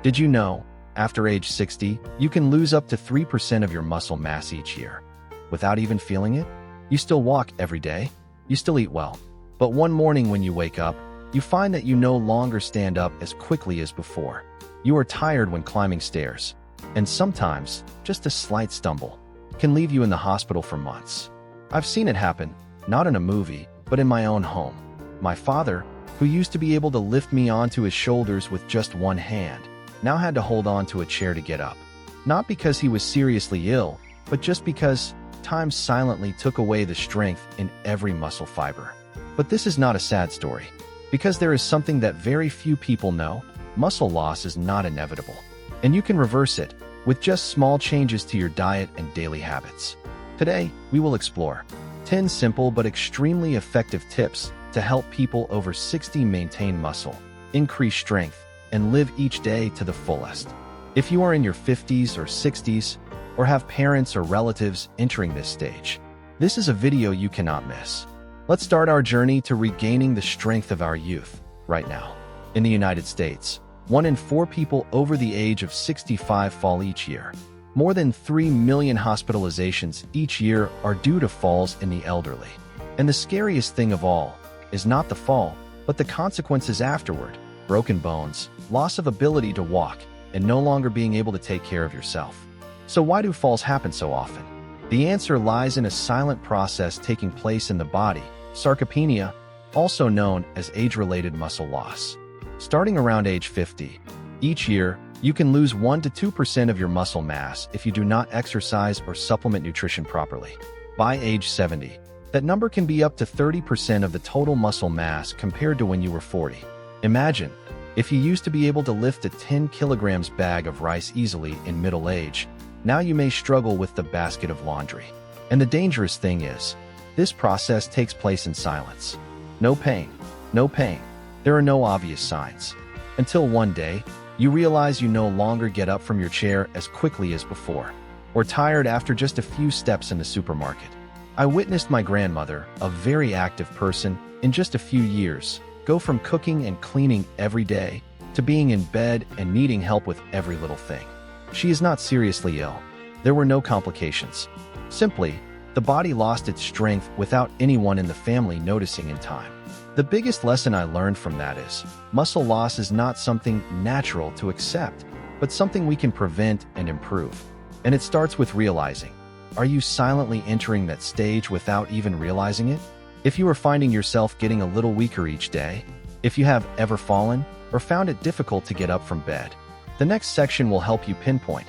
Did you know, after age 60, you can lose up to 3% of your muscle mass each year? Without even feeling it? You still walk every day. You still eat well. But one morning when you wake up, you find that you no longer stand up as quickly as before. You are tired when climbing stairs. And sometimes, just a slight stumble can leave you in the hospital for months. I've seen it happen, not in a movie, but in my own home. My father, who used to be able to lift me onto his shoulders with just one hand, now had to hold on to a chair to get up. Not because he was seriously ill, but just because time silently took away the strength in every muscle fiber. But this is not a sad story. Because there is something that very few people know, muscle loss is not inevitable. And you can reverse it with just small changes to your diet and daily habits. Today, we will explore 10 simple but extremely effective tips to help people over 60 maintain muscle, increase strength, and live each day to the fullest. If you are in your 50s or 60s, or have parents or relatives entering this stage, this is a video you cannot miss. Let's start our journey to regaining the strength of our youth right now. In the United States, 1 in 4 people over the age of 65 fall each year. More than 3 million hospitalizations each year are due to falls in the elderly. And the scariest thing of all is not the fall, but the consequences afterward: broken bones, loss of ability to walk, and no longer being able to take care of yourself. So why do falls happen so often? The answer lies in a silent process taking place in the body, sarcopenia, also known as age-related muscle loss. Starting around age 50, each year, you can lose 1 to 2% of your muscle mass if you do not exercise or supplement nutrition properly. By age 70, that number can be up to 30% of the total muscle mass compared to when you were 40. Imagine, if you used to be able to lift a 10 kilograms bag of rice easily in middle age, now you may struggle with the basket of laundry. And the dangerous thing is, this process takes place in silence. No pain, no pain. There are no obvious signs. Until one day, you realize you no longer get up from your chair as quickly as before, or tired after just a few steps in the supermarket. I witnessed my grandmother, a very active person, in just a few years, go from cooking and cleaning every day to being in bed and needing help with every little thing. She is not seriously ill. There were no complications. Simply, the body lost its strength without anyone in the family noticing in time. The biggest lesson I learned from that is, muscle loss is not something natural to accept, but something we can prevent and improve. And it starts with realizing, are you silently entering that stage without even realizing it? If you are finding yourself getting a little weaker each day, if you have ever fallen or found it difficult to get up from bed, the next section will help you pinpoint,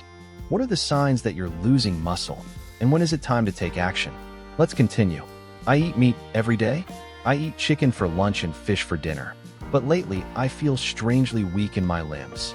what are the signs that you're losing muscle, and when is it time to take action? Let's continue. I eat meat every day. I eat chicken for lunch and fish for dinner. But lately, I feel strangely weak in my limbs.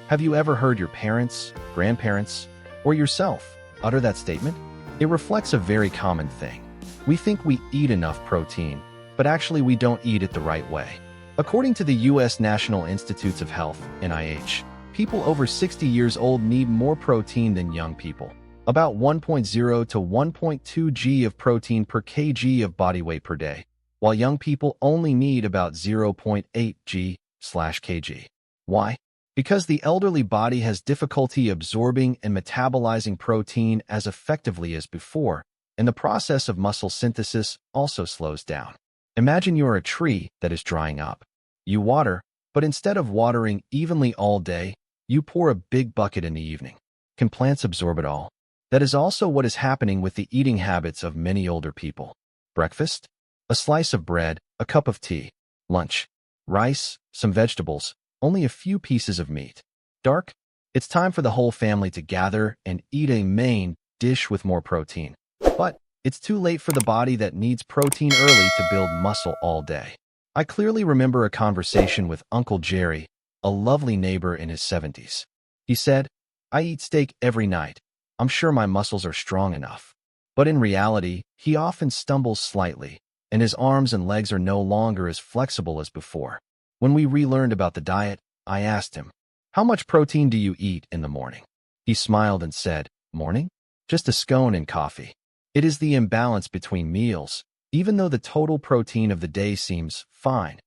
Have you ever heard your parents, grandparents, or yourself utter that statement? It reflects a very common thing. We think we eat enough protein, but actually we don't eat it the right way. According to the U.S. National Institutes of Health, NIH, people over 60 years old need more protein than young people. About 1.0 to 1.2 g of protein per kg of body weight per day, while young people only need about 0.8 g/kg. Why? Because the elderly body has difficulty absorbing and metabolizing protein as effectively as before, and the process of muscle synthesis also slows down. Imagine you are a tree that is drying up. You water, but instead of watering evenly all day, you pour a big bucket in the evening. Can plants absorb it all? That is also what is happening with the eating habits of many older people. Breakfast? A slice of bread, a cup of tea. Lunch? Rice, some vegetables, only a few pieces of meat. Dark? It's time for the whole family to gather and eat a main dish with more protein. But it's too late for the body that needs protein early to build muscle all day. I clearly remember a conversation with Uncle Jerry, a lovely neighbor in his 70s. He said, "I eat steak every night. I'm sure my muscles are strong enough." But in reality, he often stumbles slightly, and his arms and legs are no longer as flexible as before. When we relearned about the diet, I asked him, "How much protein do you eat in the morning?" He smiled and said, "Morning? Just a scone and coffee." It is the imbalance between meals, even though the total protein of the day seems fine,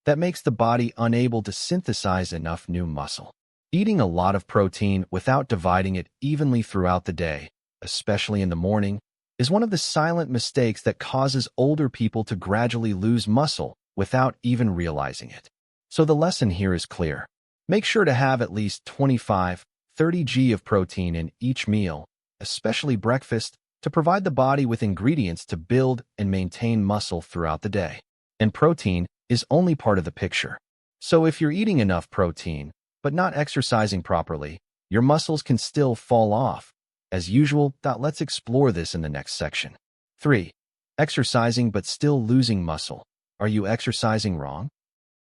that makes the body unable to synthesize enough new muscle. Eating a lot of protein without dividing it evenly throughout the day, especially in the morning, is one of the silent mistakes that causes older people to gradually lose muscle without even realizing it. So the lesson here is clear. Make sure to have at least 25–30 g of protein in each meal, especially breakfast, to provide the body with ingredients to build and maintain muscle throughout the day. And protein is only part of the picture. So if you're eating enough protein, but not exercising properly, your muscles can still fall off. As usual, let's explore this in the next section. 3. Exercising but still losing muscle. Are you exercising wrong?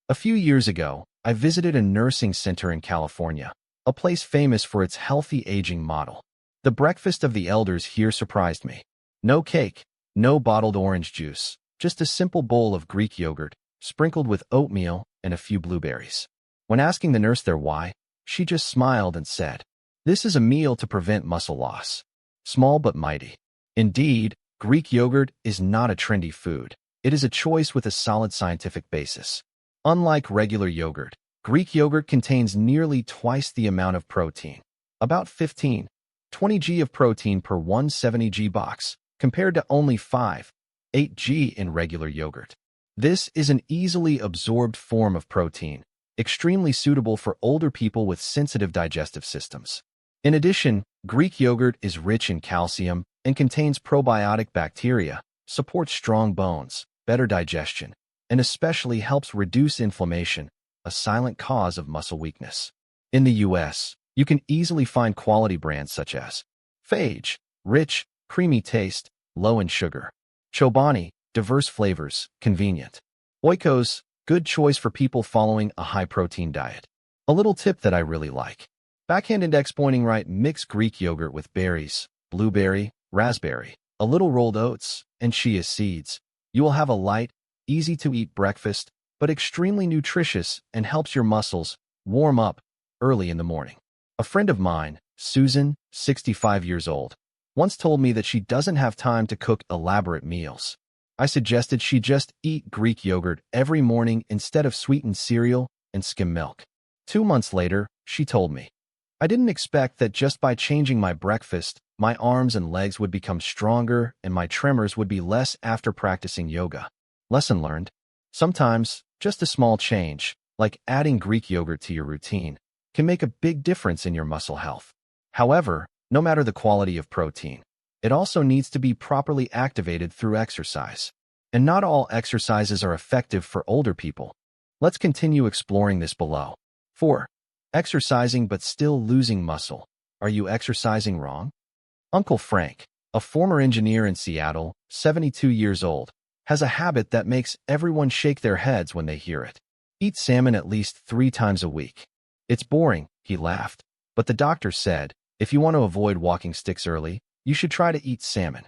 A few years ago, I visited a nursing center in California, a place famous for its healthy aging model. The breakfast of the elders here surprised me. No cake, no bottled orange juice, just a simple bowl of Greek yogurt, sprinkled with oatmeal and a few blueberries. When asking the nurse their why, she just smiled and said, "This is a meal to prevent muscle loss." Small but mighty. Indeed, Greek yogurt is not a trendy food. It is a choice with a solid scientific basis. Unlike regular yogurt, Greek yogurt contains nearly twice the amount of protein, about 15–20 g of protein per 170 g box, compared to only 5–8 g in regular yogurt. This is an easily absorbed form of protein, extremely suitable for older people with sensitive digestive systems. In addition, Greek yogurt is rich in calcium and contains probiotic bacteria, supports strong bones, better digestion, and especially helps reduce inflammation, a silent cause of muscle weakness. In the US, you can easily find quality brands such as Phage, rich, creamy taste, low in sugar; Chobani, diverse flavors, convenient; Oikos, good choice for people following a high-protein diet. A little tip that I really like. Backhand index pointing right: mix Greek yogurt with berries, blueberry, raspberry, a little rolled oats, and chia seeds. You will have a light, easy-to-eat breakfast, but extremely nutritious and helps your muscles warm up early in the morning. A friend of mine, Susan, 65 years old, once told me that she doesn't have time to cook elaborate meals. I suggested she just eat Greek yogurt every morning instead of sweetened cereal and skim milk. 2 months later, she told me, "I didn't expect that just by changing my breakfast, my arms and legs would become stronger and my tremors would be less after practicing yoga." Lesson learned. Sometimes, just a small change, like adding Greek yogurt to your routine, can make a big difference in your muscle health. However, no matter the quality of protein, it also needs to be properly activated through exercise. And not all exercises are effective for older people. Let's continue exploring this below. 4. Exercising but still losing muscle. Are you exercising wrong? Uncle Frank, a former engineer in Seattle, 72 years old, has a habit that makes everyone shake their heads when they hear it. Eat salmon at least 3 times a week. It's boring, he laughed, but the doctor said, if you want to avoid walking sticks early, you should try to eat salmon.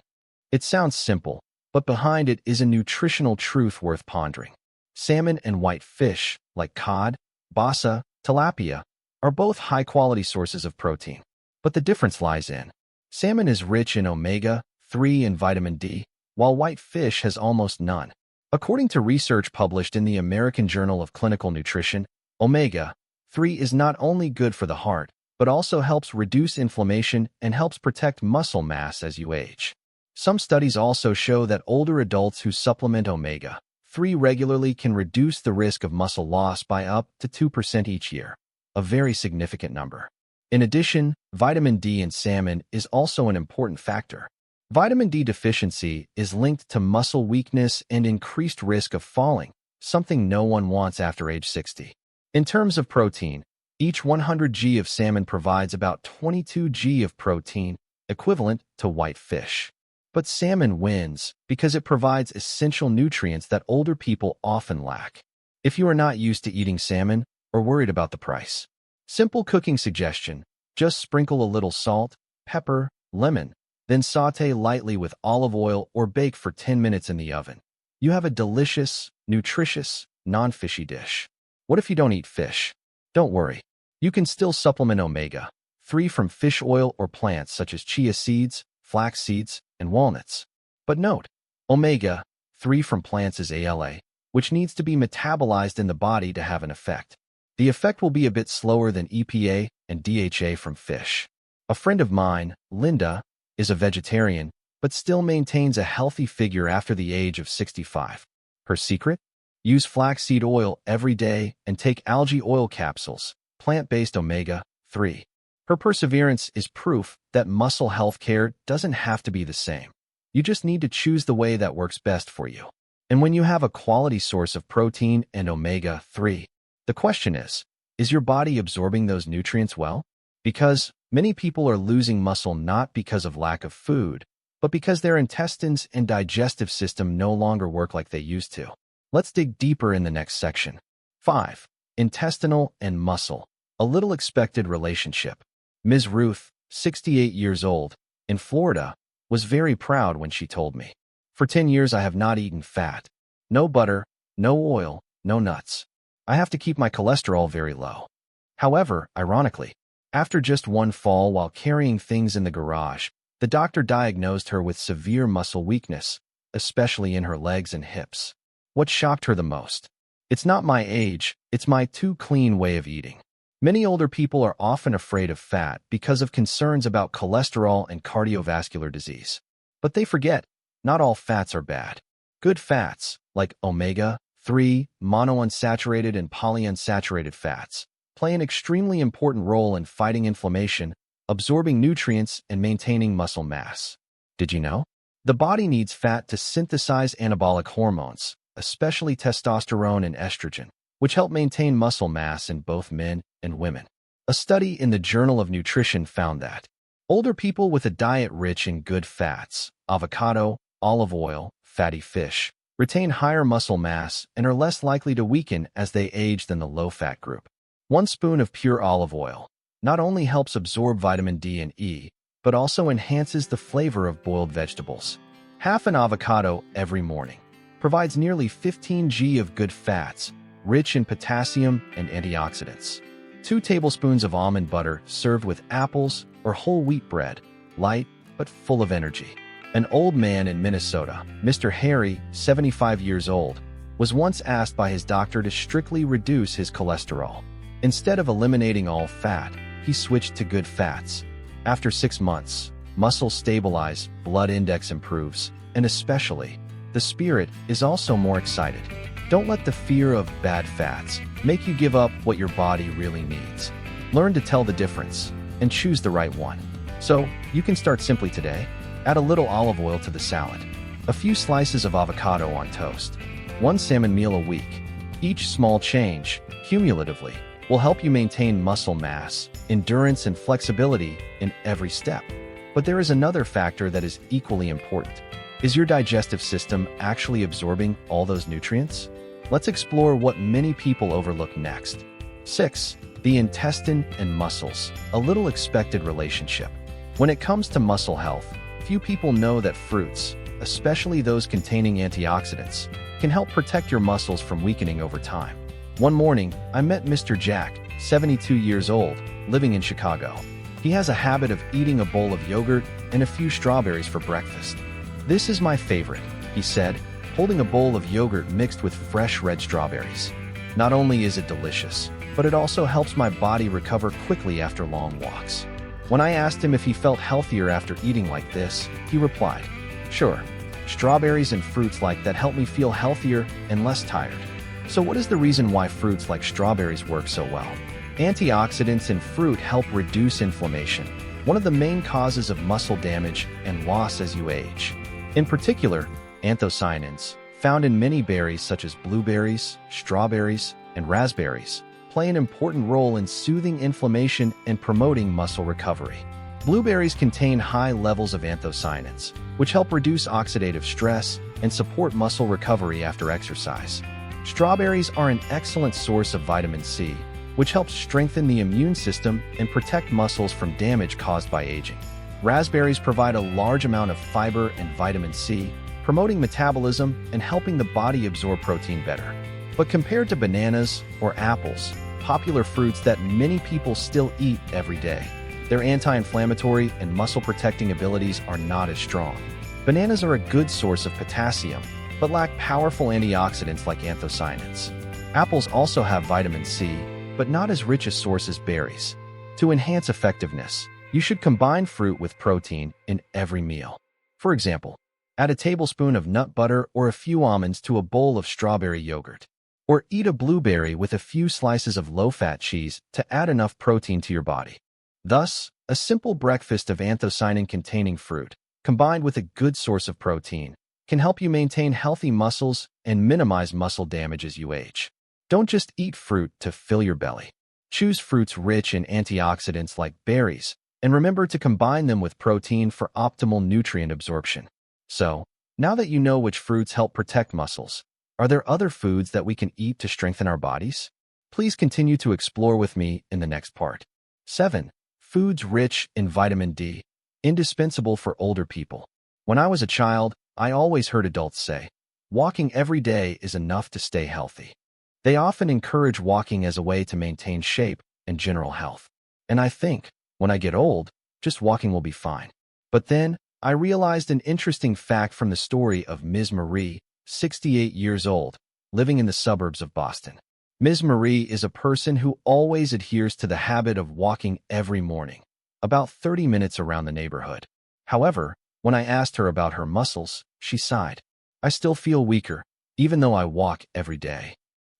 It sounds simple, but behind it is a nutritional truth worth pondering. Salmon and white fish, like cod, basa, tilapia, are both high-quality sources of protein. But the difference lies in: salmon is rich in omega-3 and vitamin D, while white fish has almost none. According to research published in the American Journal of Clinical Nutrition, omega-3 is not only good for the heart, but also helps reduce inflammation and helps protect muscle mass as you age. Some studies also show that older adults who supplement omega-3 regularly can reduce the risk of muscle loss by up to 2% each year, a very significant number. In addition, vitamin D in salmon is also an important factor. Vitamin D deficiency is linked to muscle weakness and increased risk of falling, something no one wants after age 60. In terms of protein, each 100 g of salmon provides about 22 g of protein, equivalent to white fish. But salmon wins because it provides essential nutrients that older people often lack. If you are not used to eating salmon or worried about the price, simple cooking suggestion: just sprinkle a little salt, pepper, lemon, then saute lightly with olive oil or bake for 10 minutes in the oven. You have a delicious, nutritious, non-fishy dish. What if you don't eat fish? Don't worry. You can still supplement omega-3 from fish oil or plants such as chia seeds, flax seeds, and walnuts. But note, omega-3 from plants is ALA, which needs to be metabolized in the body to have an effect. The effect will be a bit slower than EPA, and DHA from fish. A friend of mine, Linda, is a vegetarian, but still maintains a healthy figure after the age of 65. Her secret? Use flaxseed oil every day and take algae oil capsules, plant-based omega-3. Her perseverance is proof that muscle health care doesn't have to be the same. You just need to choose the way that works best for you. And when you have a quality source of protein and omega-3, the question is your body absorbing those nutrients well? Because many people are losing muscle not because of lack of food, but because their intestines and digestive system no longer work like they used to. Let's dig deeper in the next section. 5. Intestinal and muscle. A little expected relationship. Ms. Ruth, 68 years old, in Florida, was very proud when she told me, "For 10 years I have not eaten fat. No butter, no oil, no nuts. I have to keep my cholesterol very low." However, ironically, after just one fall while carrying things in the garage, the doctor diagnosed her with severe muscle weakness, especially in her legs and hips. What shocked her the most? It's not my age, it's my too clean way of eating. Many older people are often afraid of fat because of concerns about cholesterol and cardiovascular disease. But they forget, not all fats are bad. Good fats, like omega-3, monounsaturated and polyunsaturated fats, play an extremely important role in fighting inflammation, absorbing nutrients, and maintaining muscle mass. Did you know? The body needs fat to synthesize anabolic hormones, especially testosterone and estrogen, which help maintain muscle mass in both men and women. A study in the Journal of Nutrition found that older people with a diet rich in good fats, avocado, olive oil, fatty fish, retain higher muscle mass and are less likely to weaken as they age than the low-fat group. 1 spoon of pure olive oil not only helps absorb vitamin D and E, but also enhances the flavor of boiled vegetables. Half an avocado every morning provides nearly 15 g of good fats, rich in potassium and antioxidants. 2 tablespoons of almond butter served with apples or whole wheat bread, light but full of energy. An old man in Minnesota, Mr. Harry, 75 years old, was once asked by his doctor to strictly reduce his cholesterol. Instead of eliminating all fat, he switched to good fats. After 6 months, muscles stabilize, blood index improves, and especially, the spirit is also more excited. Don't let the fear of bad fats make you give up what your body really needs. Learn to tell the difference and choose the right one. So, you can start simply today. Add a little olive oil to the salad, a few slices of avocado on toast, 1 salmon meal a week. Each small change, cumulatively, will help you maintain muscle mass, endurance, and flexibility in every step. But there is another factor that is equally important. Is your digestive system actually absorbing all those nutrients? Let's explore what many people overlook next. 6. The intestine and muscles, a little expected relationship. When it comes to muscle health, few people know that fruits, especially those containing antioxidants, can help protect your muscles from weakening over time. One morning, I met Mr. Jack, 72 years old, living in Chicago. He has a habit of eating a bowl of yogurt and a few strawberries for breakfast. "This is my favorite," he said, holding a bowl of yogurt mixed with fresh red strawberries. "Not only is it delicious, but it also helps my body recover quickly after long walks." When I asked him if he felt healthier after eating like this, he replied, "Sure, strawberries and fruits like that help me feel healthier and less tired." So what is the reason why fruits like strawberries work so well? Antioxidants in fruit help reduce inflammation, one of the main causes of muscle damage and loss as you age. In particular, anthocyanins, found in many berries such as blueberries, strawberries, and raspberries, play an important role in soothing inflammation and promoting muscle recovery. Blueberries contain high levels of anthocyanins, which help reduce oxidative stress and support muscle recovery after exercise. Strawberries are an excellent source of vitamin C, which helps strengthen the immune system and protect muscles from damage caused by aging. Raspberries provide a large amount of fiber and vitamin C, promoting metabolism and helping the body absorb protein better. But compared to bananas or apples, popular fruits that many people still eat every day, their anti-inflammatory and muscle-protecting abilities are not as strong. Bananas are a good source of potassium, but lack powerful antioxidants like anthocyanins. Apples also have vitamin C, but not as rich a source as berries. To enhance effectiveness, you should combine fruit with protein in every meal. For example, add a tablespoon of nut butter or a few almonds to a bowl of strawberry yogurt. Or eat a blueberry with a few slices of low-fat cheese to add enough protein to your body. Thus, a simple breakfast of anthocyanin-containing fruit, combined with a good source of protein, can help you maintain healthy muscles and minimize muscle damage as you age. Don't just eat fruit to fill your belly. Choose fruits rich in antioxidants like berries, and remember to combine them with protein for optimal nutrient absorption. So, now that you know which fruits help protect muscles, are there other foods that we can eat to strengthen our bodies? Please continue to explore with me in the next part. 7. Foods rich in vitamin D, indispensable for older people. When I was a child, I always heard adults say, walking every day is enough to stay healthy. They often encourage walking as a way to maintain shape and general health. And I think, when I get old, just walking will be fine. But then, I realized an interesting fact from the story of Ms. Marie, 68 years old, living in the suburbs of Boston. Ms. Marie is a person who always adheres to the habit of walking every morning, about 30 minutes around the neighborhood. However, when I asked her about her muscles, she sighed. I still feel weaker, even though I walk every day.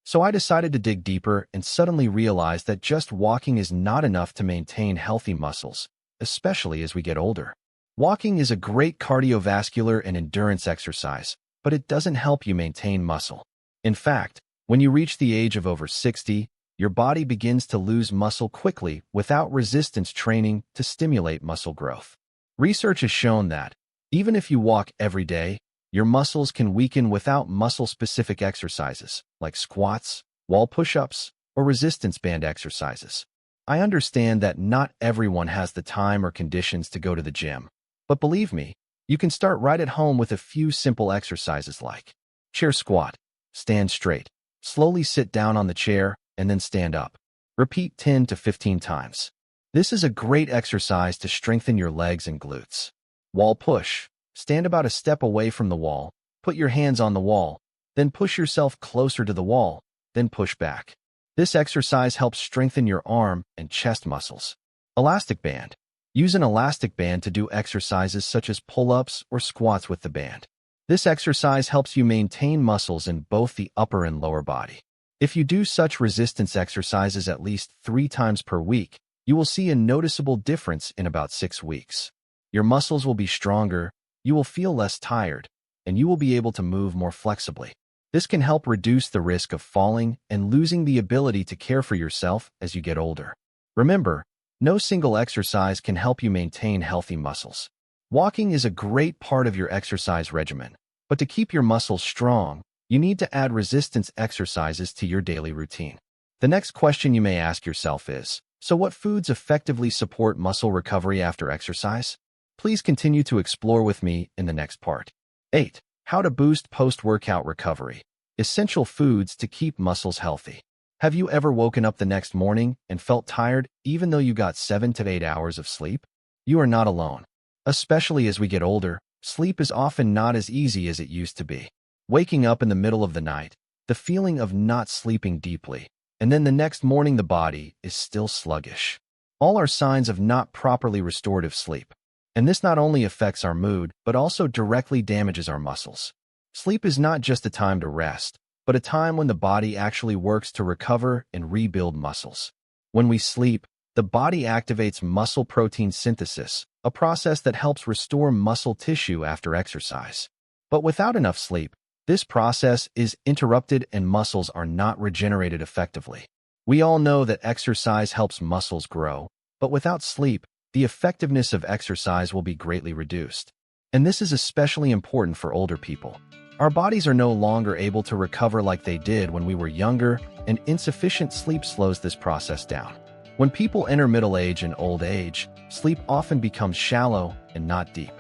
So I decided to dig deeper and suddenly realized that just walking is not enough to maintain healthy muscles, especially as we get older. Walking is a great cardiovascular and endurance exercise, but it doesn't help you maintain muscle. In fact, when you reach the age of over 60, your body begins to lose muscle quickly without resistance training to stimulate muscle growth. Research has shown that, even if you walk every day, your muscles can weaken without muscle-specific exercises, like squats, wall push-ups, or resistance band exercises. I understand that not everyone has the time or conditions to go to the gym, but believe me, you can start right at home with a few simple exercises like chair squat, stand straight, slowly sit down on the chair, and then stand up. Repeat 10 to 15 times. This is a great exercise to strengthen your legs and glutes. Wall push. Stand about a step away from the wall, put your hands on the wall, then push yourself closer to the wall, then push back. This exercise helps strengthen your arm and chest muscles. Elastic band. Use an elastic band to do exercises such as pull-ups or squats with the band. This exercise helps you maintain muscles in both the upper and lower body. If you do such resistance exercises at least 3 times per week, you will see a noticeable difference in about 6 weeks. Your muscles will be stronger, you will feel less tired, and you will be able to move more flexibly. This can help reduce the risk of falling and losing the ability to care for yourself as you get older. Remember, no single exercise can help you maintain healthy muscles. Walking is a great part of your exercise regimen, but to keep your muscles strong, you need to add resistance exercises to your daily routine. The next question you may ask yourself is, so what foods effectively support muscle recovery after exercise? Please continue to explore with me in the next part. 8. How to boost post-workout recovery. Essential foods to keep muscles healthy. Have you ever woken up the next morning and felt tired even though you got 7 to 8 hours of sleep? You are not alone. Especially as we get older, sleep is often not as easy as it used to be. Waking up in the middle of the night, the feeling of not sleeping deeply, and then the next morning the body is still sluggish. All are signs of not properly restorative sleep. And this not only affects our mood, but also directly damages our muscles. Sleep is not just a time to rest, but a time when the body actually works to recover and rebuild muscles. When we sleep, the body activates muscle protein synthesis, a process that helps restore muscle tissue after exercise. But without enough sleep, this process is interrupted and muscles are not regenerated effectively. We all know that exercise helps muscles grow, but without sleep, the effectiveness of exercise will be greatly reduced. And this is especially important for older people. Our bodies are no longer able to recover like they did when we were younger, and insufficient sleep slows this process down. When people enter middle age and old age, sleep often becomes shallow and not deep.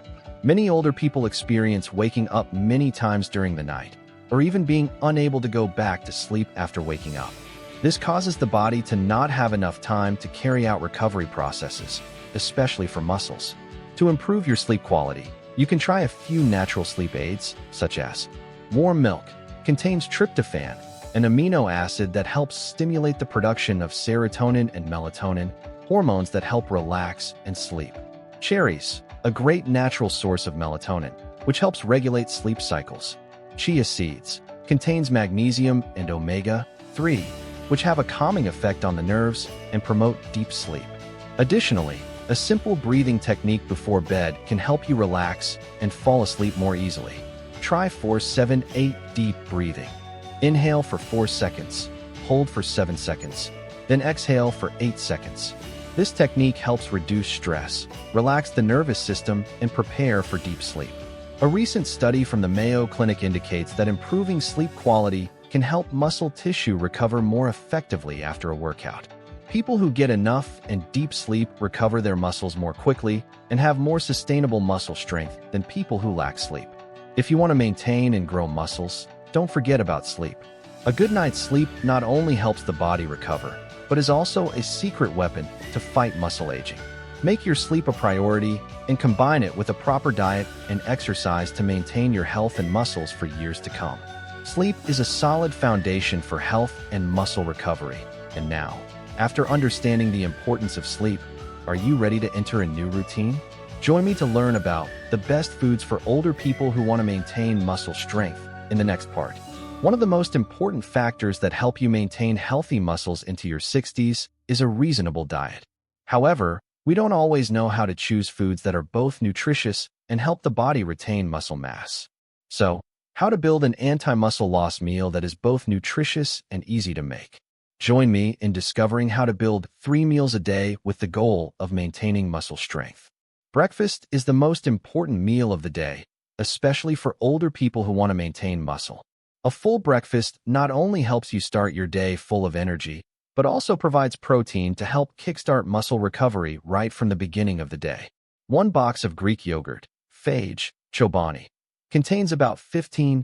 Many older people experience waking up many times during the night, or even being unable to go back to sleep after waking up. This causes the body to not have enough time to carry out recovery processes, especially for muscles. To improve your sleep quality, you can try a few natural sleep aids, such as warm milk, contains tryptophan, an amino acid that helps stimulate the production of serotonin and melatonin, hormones that help relax and sleep. Cherries, a great natural source of melatonin, which helps regulate sleep cycles. Chia seeds, contains magnesium and omega-3, which have a calming effect on the nerves and promote deep sleep. Additionally, a simple breathing technique before bed can help you relax and fall asleep more easily. Try 4-7-8 deep breathing. Inhale for 4 seconds, hold for 7 seconds, then exhale for 8 seconds. This technique helps reduce stress, relax the nervous system, and prepare for deep sleep. A recent study from the Mayo Clinic indicates that improving sleep quality can help muscle tissue recover more effectively after a workout. People who get enough and deep sleep recover their muscles more quickly and have more sustainable muscle strength than people who lack sleep. If you want to maintain and grow muscles, don't forget about sleep. A good night's sleep not only helps the body recover, but is also a secret weapon to fight muscle aging. Make your sleep a priority and combine it with a proper diet and exercise to maintain your health and muscles for years to come. Sleep is a solid foundation for health and muscle recovery. And now, after understanding the importance of sleep, are you ready to enter a new routine? Join me to learn about the best foods for older people who want to maintain muscle strength in the next part. One of the most important factors that help you maintain healthy muscles into your 60s is a reasonable diet. However, we don't always know how to choose foods that are both nutritious and help the body retain muscle mass. So, how to build an anti-muscle loss meal that is both nutritious and easy to make. Join me in discovering how to build 3 meals a day with the goal of maintaining muscle strength. Breakfast is the most important meal of the day, especially for older people who want to maintain muscle. A full breakfast not only helps you start your day full of energy, but also provides protein to help kickstart muscle recovery right from the beginning of the day. 1 box of Greek yogurt, phage, chobani, contains about 15-20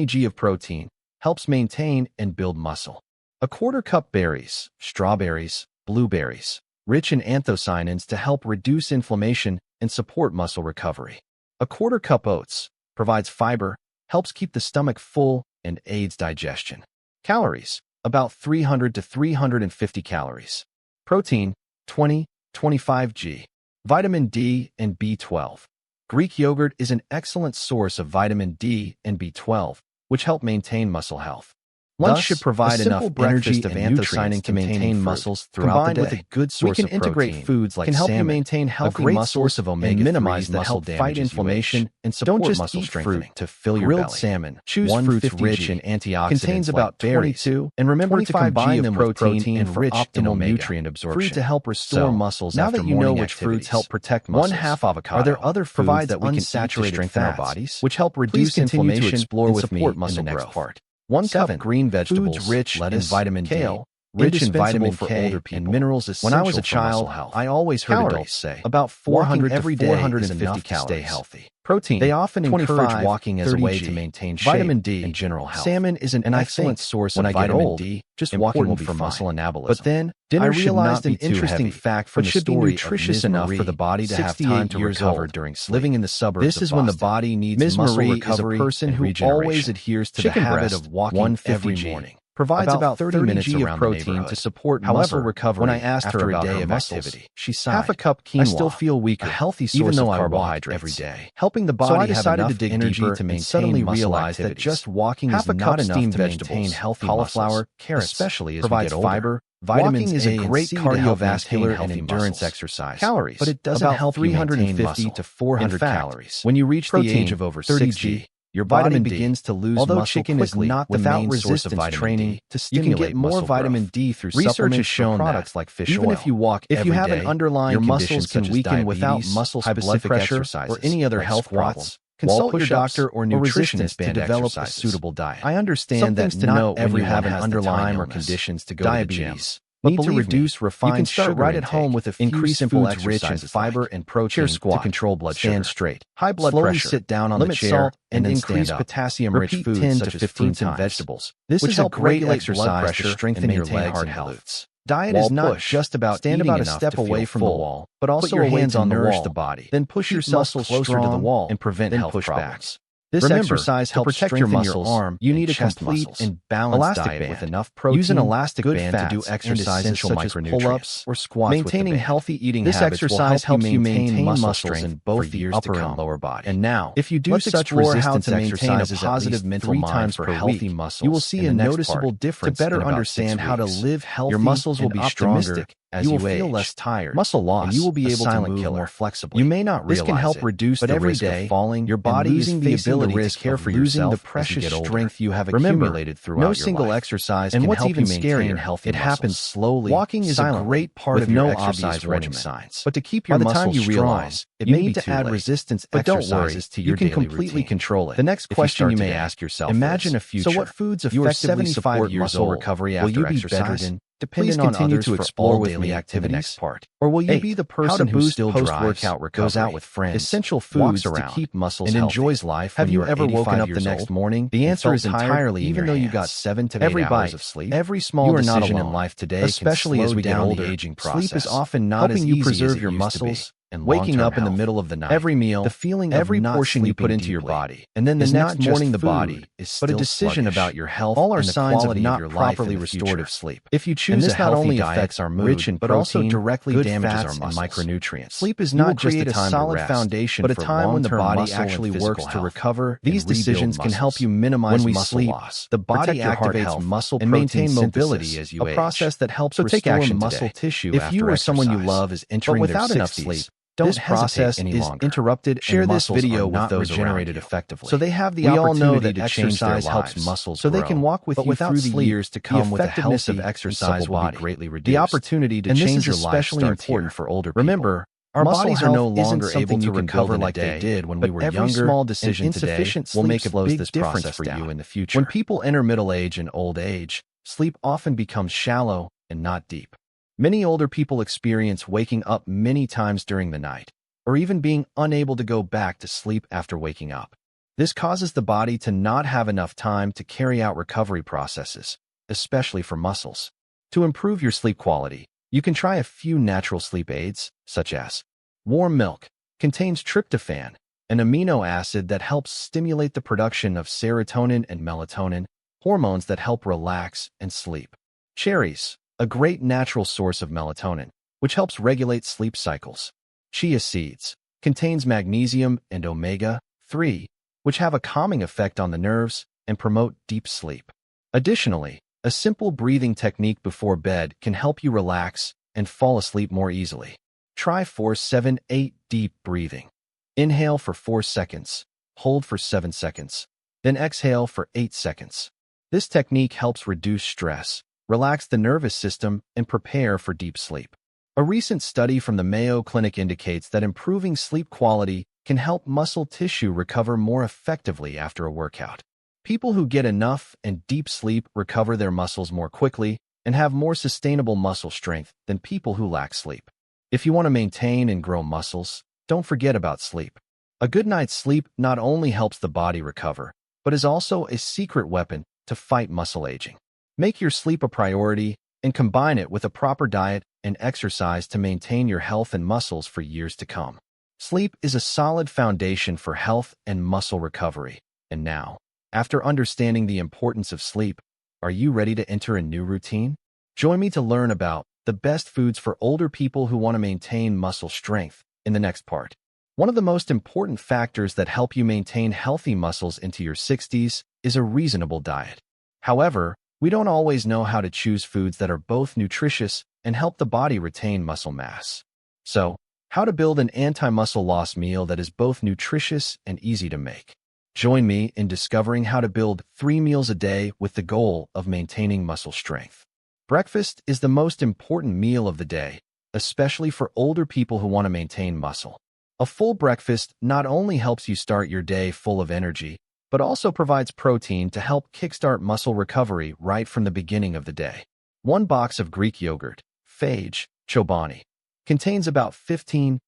g of protein, helps maintain and build muscle. A 1/4 cup berries, strawberries, blueberries, rich in anthocyanins to help reduce inflammation and support muscle recovery. A 1/4 cup oats, provides fiber, helps keep the stomach full, and aids digestion. Calories, about 300 to 350 calories. Protein, 20-25 g. Vitamin D and B12. Greek yogurt is an excellent source of vitamin D and B12, which help maintain muscle health. Lunch should provide enough energy and anthocyanin to maintain muscles throughout the day. With a good source of protein, foods like salmon, can help you maintain healthy muscles of omega-3s and minimize muscle damage, fight inflammation, and support muscle strengthening. To fill your belly. Grilled salmon, choose fruits rich in antioxidants, contains about 22, and remember to combine them with protein and rich optimal nutrient absorption. Free to help restore muscles. Now that you know which fruits help protect muscles, 1/2 avocado. Are there other foods that we can saturate strengthen our bodies, which help reduce inflammation and support muscle growth? 1 cup green vegetables, foods rich in vitamin D, kale, rich in vitamin K and minerals essential. When I was a child, I always heard adults say about 400 every day 450 calories to stay healthy. Protein. They often encourage walking as a way to maintain shape vitamin D and general health. Salmon is an excellent source of vitamin D. Just walking will be for muscle anabolism. But then, I realized an interesting fact from the story nutritious enough for the body to have time to recover during sleep. Living in the suburbs. This is when the body needs muscle recovery. Is a person who always adheres to the habit of walking every morning. Provides about 30 minutes of protein to support muscle recovery. When I asked her about her activity, she sighed. 1/2 cup quinoa. I still feel weaker, a healthy source of carbohydrates every day, helping the body have enough energy to maintain suddenly realize that just walking is not enough to maintain healthy cauliflower, carrots, especially as provides fiber. Vitamins is a great cardiovascular and endurance exercise. Calories, but it doesn't help 350 to 400 calories. When you reach the age of over 60, your body begins to lose muscle chicken quickly is not without resistance training to stimulate. You can get more vitamin D through research has shown products like fish oil. Even if you walk every day, if you have an underlying your muscles can weaken without muscle-specific exercises or any other health problems. Consult your doctor or nutritionist to develop a suitable diet. I understand that not everyone have an underlying or conditions to go to the gym. Need to reduce refined sugar right at home with a few simple foods rich in fiber and protein to control blood sugar. Stand straight. High blood pressure. Sit down on the chair and increase potassium-rich foods such as fruits and vegetables. This is a great exercise to strengthen your legs and glutes. Diet is not just about stand about a step away from the wall, but also put your hands on the wall. The body. Then push yourself closer to the wall and prevent health pushbacks. This Remember, exercise to helps protect strengthen your your muscles, arm. you and need a chest complete muscles. and balanced Elastic diet band. with enough protein, Use an elastic good band to do fats, and exercises essential such as micronutrients. pull-ups or squats Maintaining with the band. healthy eating This habits exercise will help helps you maintain muscle muscle strength in both the upper and lower body. And now, If you do let's such explore how resistance to maintain a exercises positive mental mind 3 times for per healthy week, muscles. you will see a noticeable difference to better in about understand 6 how to weeks. live healthy. Your muscles will and be optimistic stronger as you you will feel age. less tired. Muscle loss, and you will be a able to silent move killer. more flexibly. You may not This realize can help it, reduce but the every risk day, of falling. your body and is losing the facing ability the risk to care of for losing yourself the as you precious get older. strength you have Remember, accumulated throughout no your single life. exercise And can what's help even you maintain scarier, healthy it happens muscles. slowly. Walking is a silently, great part with of your no exercise obvious warning regimen. signs. But to keep your By the time muscles you strong, realize, it you may need be to too add late. resistance But don't worry, exercises to your you can daily completely routine. control it. The next If you question you start may today. ask yourself Imagine is, a future. so what foods You are effectively 75 support years muscle old. recovery Will after you be exercise? bedridden, Please dependent on continue others to for explore all with daily me in the activities? next part. Or will you 8. be the How to person who boost still post-workout drives, recovery, goes out with friends, essential walks foods to around, keep muscles and healthy? enjoys life? Have When you are ever woken 85 up the years next old? morning The and answer felt is tired entirely in even your though you hands. got 7 to 8 Every hours bite, of sleep? every small You are not decision in alone. life today, Especially as we get older, the aging sleep process. is often not helping as you easy preserve as it your used to be. muscles and Waking long-term up in the health. middle of the night, Every meal, the feeling every of not portion you put sleeping into your deeply, body, and then the is next not just morning the food, body is but a still decision sluggish. about your health All are and the signs of quality not of your life properly in the restorative future. sleep. If you choose And a this not healthy only diet, affects our mood, rich in but also protein, directly good damages our fats, and muscles. micronutrients. Sleep is You will not just create a solid rest, foundation but a for time when the long-term body muscle actually and works physical to health. recover. These and rebuild decisions can help muscles. you minimize When we muscle sleep, loss. the body protect your heart activates health, muscle and maintain protein mobility synthesis, as you a age. process that helps So take restore action muscle today. tissue If after you or exercise. someone you love is entering but their without enough 60s, sleep, don't this process any is longer. interrupted Share and this muscles video are with not those regenerated around you, effectively. so they have the We all know opportunity that to change their exercise helps lives, muscles so they grow. can walk with But you without through the sleep, years to the come with a effectiveness of healthy, exercise supple will be body. greatly reduced. The opportunity to And this change is your life especially starts important here. for older people. Remember, Our muscle bodies are no health isn't longer able something to you can recover build in a like they day, did when but we were every younger. small And decision today insufficient will sleep make a slows big this difference process for down. you in the future. When people enter middle age and old age, sleep often becomes shallow and not deep. Many older people experience waking up many times during the night, or even being unable to go back to sleep after waking up. This causes the body to not have enough time to carry out recovery processes, especially for muscles. To improve your sleep quality, you can try a few natural sleep aids, such as warm milk, contains tryptophan, an amino acid that helps stimulate the production of serotonin and melatonin, hormones that help relax and sleep. Cherries, a great natural source of melatonin, which helps regulate sleep cycles. Chia seeds, contains magnesium and omega-3, which have a calming effect on the nerves and promote deep sleep. Additionally, a simple breathing technique before bed can help you relax and fall asleep more easily. Try 4-7-8 deep breathing. Inhale for 4 seconds, hold for 7 seconds, then exhale for 8 seconds. This technique helps reduce stress, relax the nervous system, and prepare for deep sleep. A recent study from the Mayo Clinic indicates that improving sleep quality can help muscle tissue recover more effectively after a workout. People who get enough and deep sleep recover their muscles more quickly and have more sustainable muscle strength than people who lack sleep. If you want to maintain and grow muscles, don't forget about sleep. A good night's sleep not only helps the body recover, but is also a secret weapon to fight muscle aging. Make your sleep a priority and combine it with a proper diet and exercise to maintain your health and muscles for years to come. Sleep is a solid foundation for health and muscle recovery. And now, after understanding the importance of sleep, are you ready to enter a new routine? Join me to learn about the best foods for older people who want to maintain muscle strength in the next part. One of the most important factors that help you maintain healthy muscles into your 60s is a reasonable diet. However, we don't always know how to choose foods that are both nutritious and help the body retain muscle mass. So, how to build an anti-muscle loss meal that is both nutritious and easy to make. Join me in discovering how to build 3 meals a day with the goal of maintaining muscle strength. Breakfast is the most important meal of the day, especially for older people who want to maintain muscle. A full breakfast not only helps you start your day full of energy, but also provides protein to help kickstart muscle recovery right from the beginning of the day. 1 box of Greek yogurt, phage, chobani, contains about 15-20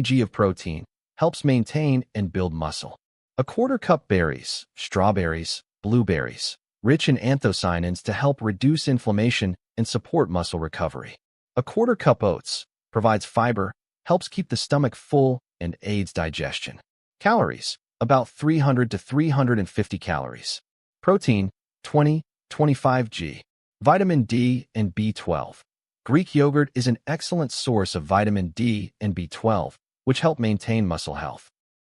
g of protein, helps maintain and build muscle. A 1/4 cup berries, strawberries, blueberries, rich in anthocyanins to help reduce inflammation and support muscle recovery. A 1/4 cup oats, provides fiber, helps keep the stomach full, and aids digestion. Calories, about 300 to 350 calories. Protein, 20-25 g. Vitamin D and B12. Greek yogurt is an excellent source of vitamin D and B12, which help maintain muscle health.